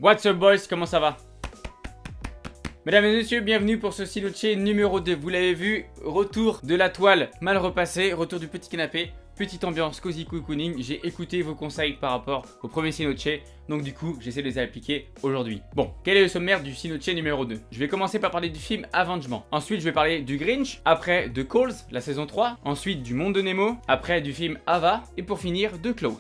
What's up boys, comment ça va? Mesdames et messieurs, bienvenue pour ce Sinoche numéro 2. Vous l'avez vu, retour de la toile mal repassée, retour du petit canapé, petite ambiance cozy cocooning. J'ai écouté vos conseils par rapport au premier Sinoche, donc du coup j'essaie de les appliquer aujourd'hui. Bon, quel est le sommaire du Sinoche numéro 2? Je vais commencer par parler du film Avengement. Ensuite je vais parler du Grinch, après de Calls, la saison 3, ensuite du Monde de Nemo, après du film Ava, et pour finir de Klaus.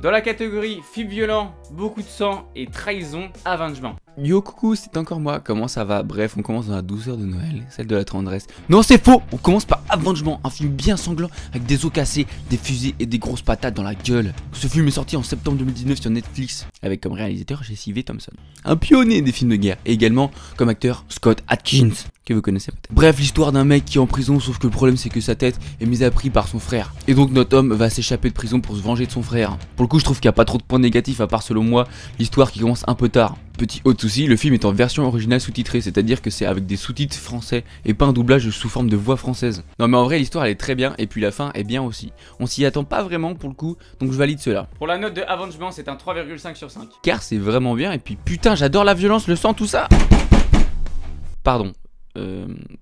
Dans la catégorie film violent, beaucoup de sang et trahison, Avengement. Yo coucou, c'est encore moi, comment ça va? Bref, on commence dans la douceur de Noël, celle de la tendresse. Non c'est faux, on commence par Avengement, un film bien sanglant avec des os cassés, des fusées et des grosses patates dans la gueule. Ce film est sorti en septembre 2019 sur Netflix, avec comme réalisateur Jesse V. Thompson, un pionnier des films de guerre, et également comme acteur Scott Adkins, que vous connaissez peut-être. Bref, l'histoire d'un mec qui est en prison, sauf que le problème c'est que sa tête est mise à prix par son frère. Et donc notre homme va s'échapper de prison pour se venger de son frère. Pour le coup je trouve qu'il n'y a pas trop de points négatifs à part selon moi l'histoire qui commence un peu tard. Petit autre souci, le film est en version originale sous-titrée, c'est-à-dire que c'est avec des sous-titres français et pas un doublage sous forme de voix française. Non mais en vrai l'histoire elle est très bien et puis la fin est bien aussi. On s'y attend pas vraiment pour le coup, donc je valide cela. Pour la note de Avengement, c'est un 3,5 sur 5. Car c'est vraiment bien et puis putain j'adore la violence, le sang, tout ça. Pardon.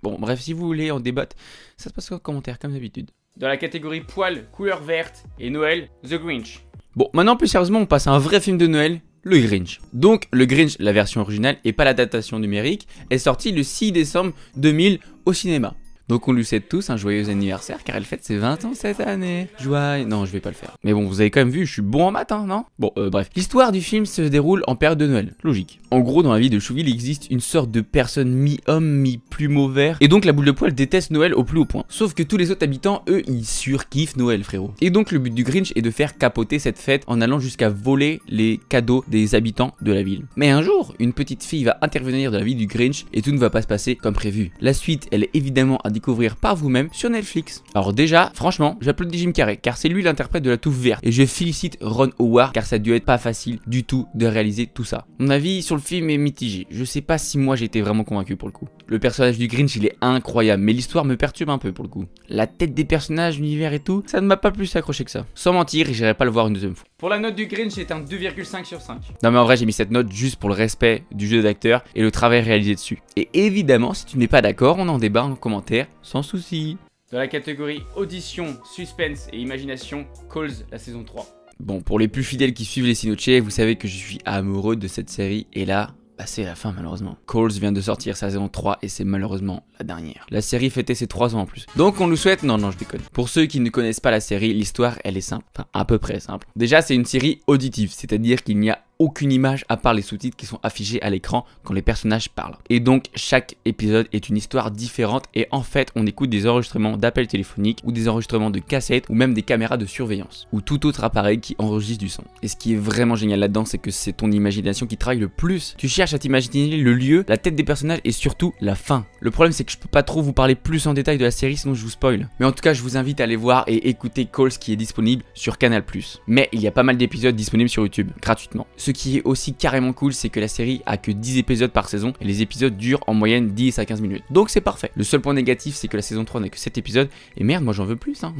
Bon bref, si vous voulez en débattre, ça se passe en commentaire comme d'habitude. Dans la catégorie poil, couleur verte et Noël, The Grinch. Bon, maintenant plus sérieusement on passe à un vrai film de Noël, le Grinch. Donc le Grinch, la version originale et pas l'adaptation numérique, est sorti le 6 décembre 2000 au cinéma. Donc on lui souhaite tous un joyeux anniversaire car elle fête ses 20 ans cette année. Joyeux... Non, je vais pas le faire. Mais bon, vous avez quand même vu, je suis bon en maths, hein, non? Bon, bref. L'histoire du film se déroule en période de Noël. Logique. En gros, dans la vie de Chouville, il existe une sorte de personne mi-homme, mi-plumeau vert. Et donc la boule de poil déteste Noël au plus haut point. Sauf que tous les autres habitants, eux, ils surkiffent Noël, frérot. Et donc le but du Grinch est de faire capoter cette fête en allant jusqu'à voler les cadeaux des habitants de la ville. Mais un jour, une petite fille va intervenir dans la vie du Grinch et tout ne va pas se passer comme prévu. La suite, elle est évidemment à découvrir par vous-même sur Netflix. Alors déjà, franchement, j'applaudis Jim Carrey car c'est lui l'interprète de la touffe verte et je félicite Ron Howard car ça a dû être pas facile du tout de réaliser tout ça. Mon avis sur le film est mitigé. Je sais pas si moi j'ai été vraiment convaincu pour le coup. Le personnage du Grinch il est incroyable mais l'histoire me perturbe un peu pour le coup. La tête des personnages, l'univers et tout, ça ne m'a pas plus accroché que ça. Sans mentir, j'irai pas le voir une deuxième fois. Pour la note du Grinch, c'est un 2,5 sur 5. Non mais en vrai j'ai mis cette note juste pour le respect du jeu d'acteur et le travail réalisé dessus. Et évidemment si tu n'es pas d'accord, on en débat en commentaire sans souci. Dans la catégorie audition, suspense et imagination, Calls, la saison 3. Bon, pour les plus fidèles qui suivent les Sinoche, vous savez que je suis amoureux de cette série et là... bah c'est la fin malheureusement. Calls vient de sortir sa saison 3 et c'est malheureusement la dernière. La série fêtait ses 3 ans en plus. Donc on nous souhaite... Non, je déconne. Pour ceux qui ne connaissent pas la série, l'histoire elle est simple. Enfin à peu près simple. Déjà c'est une série auditive, c'est-à-dire qu'il n'y a aucune image à part les sous-titres qui sont affichés à l'écran quand les personnages parlent. Et donc chaque épisode est une histoire différente et en fait on écoute des enregistrements d'appels téléphoniques ou des enregistrements de cassettes ou même des caméras de surveillance ou tout autre appareil qui enregistre du son. Et ce qui est vraiment génial là-dedans c'est que c'est ton imagination qui travaille le plus. Tu cherches à t'imaginer le lieu, la tête des personnages et surtout la fin. Le problème c'est que je peux pas trop vous parler plus en détail de la série sinon je vous spoil. Mais en tout cas je vous invite à aller voir et écouter Calls qui est disponible sur Canal+. Mais il y a pas mal d'épisodes disponibles sur YouTube gratuitement. Ce qui est aussi carrément cool, c'est que la série a que 10 épisodes par saison et les épisodes durent en moyenne 10 à 15 minutes. Donc c'est parfait. Le seul point négatif, c'est que la saison 3 n'a que 7 épisodes et merde, moi j'en veux plus hein.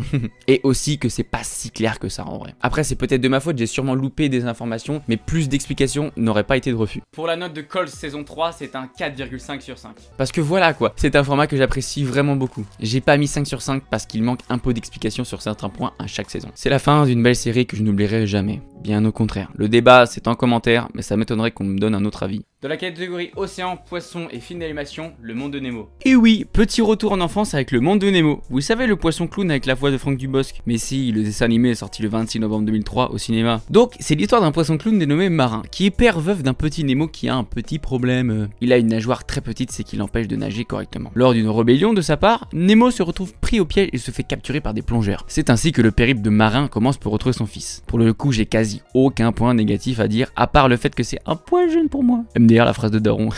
Et aussi que c'est pas si clair que ça en vrai. Après c'est peut-être de ma faute, j'ai sûrement loupé des informations, mais plus d'explications n'auraient pas été de refus. Pour la note de Calls saison 3, c'est un 4,5 sur 5. Parce que voilà quoi, c'est un format que j'apprécie vraiment beaucoup. J'ai pas mis 5 sur 5 parce qu'il manque un peu d'explications sur certains points à chaque saison. C'est la fin d'une belle série que je n'oublierai jamais. Bien au contraire. Le débat c'est en commentaire, mais ça m'étonnerait qu'on me donne un autre avis. Dans la catégorie océan, poisson et film d'animation, le Monde de Nemo. Et oui, petit retour en enfance avec le Monde de Nemo. Vous savez le poisson clown avec la voix de Franck Dubosc? Mais si, le dessin animé est sorti le 26 novembre 2003 au cinéma. Donc c'est l'histoire d'un poisson clown dénommé Marin, qui est père veuf d'un petit Nemo qui a un petit problème. Il a une nageoire très petite, c'est qui l'empêche de nager correctement. Lors d'une rébellion de sa part, Nemo se retrouve pris au piège et se fait capturer par des plongeurs. C'est ainsi que le périple de Marin commence pour retrouver son fils. Pour le coup, j'ai quasi aucun point négatif à dire, à part le fait que c'est un point jeune pour moi. MDR, la phrase de Daron.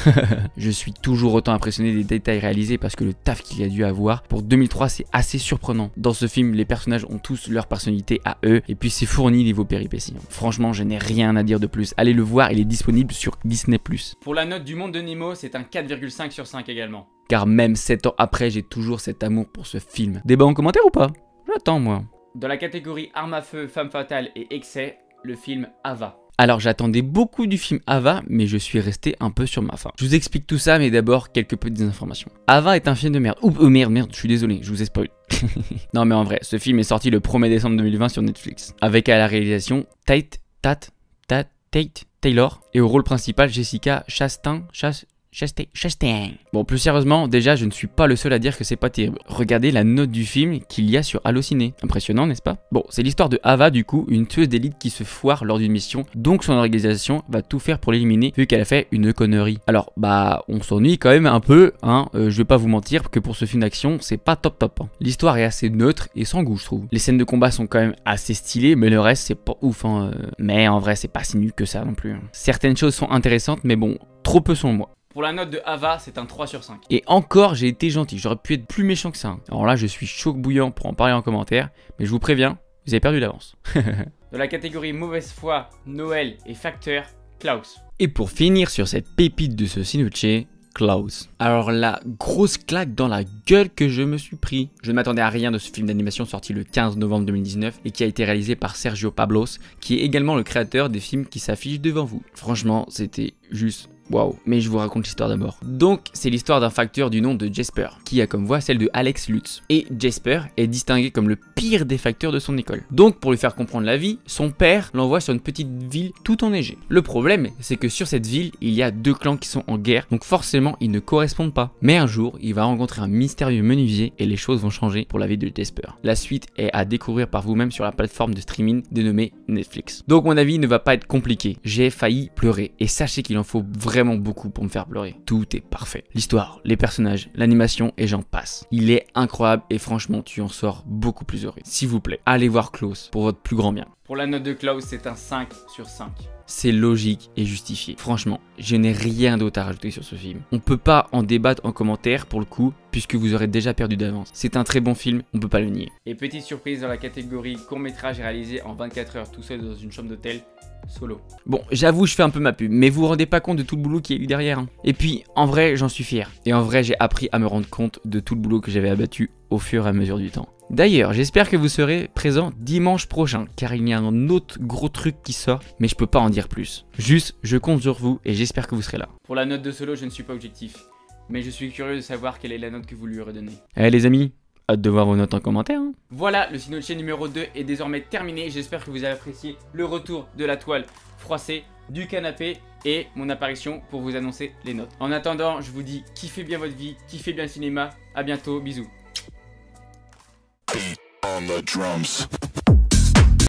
Je suis toujours autant impressionné des détails réalisés parce que le taf qu'il a dû avoir. Pour 2003, c'est assez surprenant. Dans ce film, les personnages ont tous leur personnalité à eux et puis c'est fourni niveau péripéties. Franchement, je n'ai rien à dire de plus. Allez le voir, il est disponible sur Disney+. Pour la note du Monde de Nemo, c'est un 4,5 sur 5 également. Car même 7 ans après, j'ai toujours cet amour pour ce film. Débat en commentaire ou pas? J'attends moi. Dans la catégorie armes à feu, femme fatale et excès, le film Ava. Alors j'attendais beaucoup du film Ava, mais je suis resté un peu sur ma faim. Je vous explique tout ça, mais d'abord quelques petites informations. Ava est un film de merde. Merde, je suis désolé, je vous ai spoil. Non mais en vrai, ce film est sorti le 1er décembre 2020 sur Netflix, avec à la réalisation Tate Taylor, et au rôle principal Jessica Chastain. Bon, plus sérieusement, déjà, je ne suis pas le seul à dire que c'est pas terrible. Regardez la note du film qu'il y a sur Allociné. Impressionnant, n'est-ce pas? Bon, c'est l'histoire de Ava, du coup, une tueuse d'élite qui se foire lors d'une mission, donc son organisation va tout faire pour l'éliminer, vu qu'elle a fait une connerie. Alors, bah, on s'ennuie quand même un peu, hein. Je vais pas vous mentir que pour ce film d'action, c'est pas top. Hein. L'histoire est assez neutre et sans goût, je trouve. Les scènes de combat sont quand même assez stylées, mais le reste, c'est pas ouf, hein. Mais en vrai, c'est pas si nul que ça non plus. Hein. Certaines choses sont intéressantes, mais bon, trop peu selon moi. Pour la note de Ava, c'est un 3 sur 5. Et encore, j'ai été gentil, j'aurais pu être plus méchant que ça. Hein. Alors là, je suis chaud bouillant pour en parler en commentaire, mais je vous préviens, vous avez perdu d'avance. De la catégorie mauvaise foi, Noël et facteur, Klaus. Et pour finir sur cette pépite de ce Sinucci, Klaus. Alors la grosse claque dans la gueule que je me suis pris. Je ne m'attendais à rien de ce film d'animation sorti le 15 novembre 2019 et qui a été réalisé par Sergio Pablos, qui est également le créateur des films qui s'affichent devant vous. Franchement, c'était juste... waouh, mais je vous raconte l'histoire d'abord. Donc, c'est l'histoire d'un facteur du nom de Jesper, qui a comme voix celle de Alex Lutz. Et Jesper est distingué comme le pire des facteurs de son école. Donc, pour lui faire comprendre la vie, son père l'envoie sur une petite ville tout enneigée. Le problème, c'est que sur cette ville, il y a deux clans qui sont en guerre, donc forcément, ils ne correspondent pas. Mais un jour, il va rencontrer un mystérieux menuisier et les choses vont changer pour la vie de Jesper. La suite est à découvrir par vous-même sur la plateforme de streaming dénommée Netflix. Donc, mon avis ne va pas être compliqué. J'ai failli pleurer et sachez qu'il en faut vraiment beaucoup pour me faire pleurer. Tout est parfait. L'histoire, les personnages, l'animation et j'en passe. Il est incroyable et franchement, tu en sors beaucoup plus heureux. S'il vous plaît, allez voir Klaus pour votre plus grand bien. Pour la note de Klaus, c'est un 5 sur 5. C'est logique et justifié. Franchement, je n'ai rien d'autre à rajouter sur ce film. On peut pas en débattre en commentaire pour le coup, puisque vous aurez déjà perdu d'avance. C'est un très bon film, on peut pas le nier. Et petite surprise dans la catégorie court-métrage réalisé en 24 heures tout seul dans une chambre d'hôtel, Solo. Bon, j'avoue, je fais un peu ma pub, mais vous vous rendez pas compte de tout le boulot qu'il y a eu derrière. Hein. Et puis, en vrai, j'en suis fier. Et en vrai, j'ai appris à me rendre compte de tout le boulot que j'avais abattu au fur et à mesure du temps. D'ailleurs, j'espère que vous serez présents dimanche prochain, car il y a un autre gros truc qui sort, mais je peux pas en dire plus. Juste, je compte sur vous et j'espère que vous serez là. Pour la note de Solo, je ne suis pas objectif, mais je suis curieux de savoir quelle est la note que vous lui aurez donnée. Allez les amis, hâte de voir vos notes en commentaire. Hein. Voilà, le Sinucci numéro 2 est désormais terminé. J'espère que vous avez apprécié le retour de la toile froissée, du canapé et mon apparition pour vous annoncer les notes. En attendant, je vous dis kiffez bien votre vie, kiffez bien le cinéma. À bientôt, bisous. On the drums.